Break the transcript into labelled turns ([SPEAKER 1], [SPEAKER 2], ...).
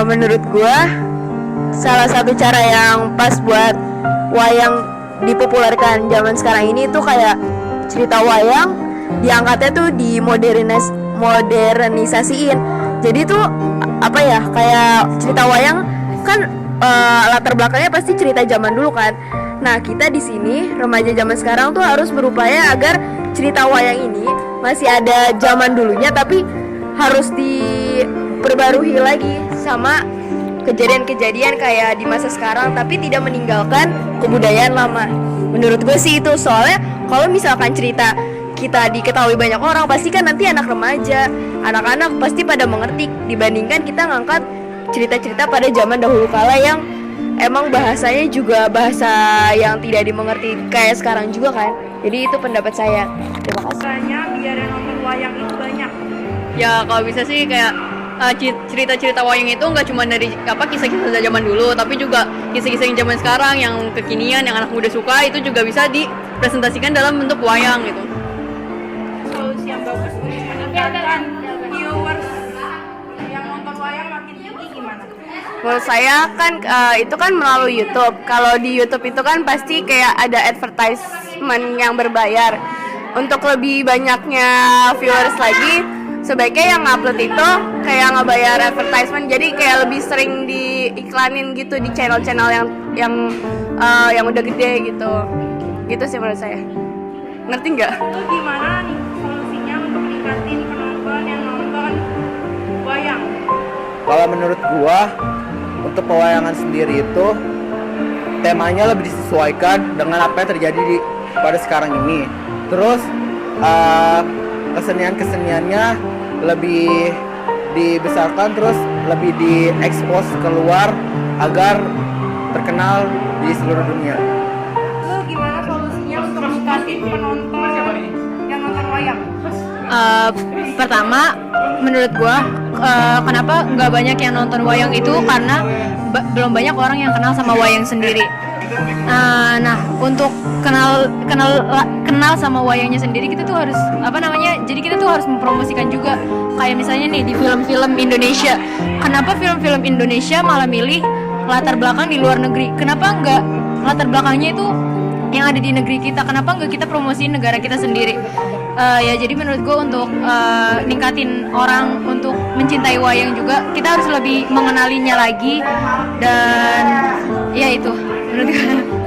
[SPEAKER 1] Menurut gua salah satu cara yang pas buat wayang dipopulerkan zaman sekarang ini tuh kayak cerita wayang diangkatnya tuh modernisasiin. Jadi tuh apa ya, kayak cerita wayang kan latar belakangnya pasti cerita zaman dulu kan. Nah, kita di sini remaja zaman sekarang tuh harus berupaya agar cerita wayang ini masih ada zaman dulunya tapi harus diperbarui lagi sama kejadian-kejadian kayak di masa sekarang tapi tidak meninggalkan kebudayaan lama. Menurut gue sih itu, soalnya kalau misalkan cerita kita diketahui banyak orang pasti kan nanti anak remaja, anak-anak pasti pada mengerti dibandingkan kita ngangkat cerita-cerita pada zaman dahulu kala yang emang bahasanya juga bahasa yang tidak dimengerti kayak sekarang juga kan. Jadi itu pendapat saya. Terima kasih.
[SPEAKER 2] Rasanya biar yang nonton wayang itu banyak.
[SPEAKER 3] Ya kalau bisa sih kayak cerita-cerita wayang itu nggak cuma dari kisah-kisah zaman dulu, tapi juga kisah-kisah yang zaman sekarang yang kekinian yang anak muda suka itu juga bisa dipresentasikan dalam bentuk wayang gitu.
[SPEAKER 2] Solusi yang bagus untuk meningkatkan viewers yang nonton wayang makin tinggi gimana?
[SPEAKER 1] Menurut saya kan itu kan melalui YouTube. Kalau di YouTube itu kan pasti kayak ada advertisement yang berbayar. Untuk lebih banyaknya viewers lagi, sebaiknya yang upload itu kayak ngebayar advertisement. Jadi kayak lebih sering diiklanin gitu di channel-channel yang udah gede gitu. Gitu sih menurut saya. Ngerti nggak?
[SPEAKER 2] Itu gimana nih solusinya untuk meningkatin penonton yang nonton wayang?
[SPEAKER 4] Kalau menurut gua, untuk pewayangan sendiri itu temanya lebih disesuaikan dengan apa yang terjadi pada sekarang ini. Terus kesenian-keseniannya lebih dibesarkan, terus lebih diekspos keluar agar terkenal di seluruh dunia.
[SPEAKER 2] Lu gimana solusinya untuk meningkatin penonton yang nonton wayang?
[SPEAKER 3] Pertama, menurut gua kenapa nggak banyak yang nonton wayang itu karena belum banyak orang yang kenal sama wayang sendiri. Nah, untuk kenal sama wayangnya sendiri kita tuh harus jadi kita tuh harus mempromosikan juga. Kayak misalnya nih di film-film Indonesia, kenapa film-film Indonesia malah milih latar belakang di luar negeri? Kenapa nggak latar belakangnya itu yang ada di negeri kita? Kenapa nggak kita promosiin negara kita sendiri? Ya jadi menurut gue untuk ningkatin orang untuk mencintai wayang juga kita harus lebih mengenalinya lagi, dan ya itu menurut gue.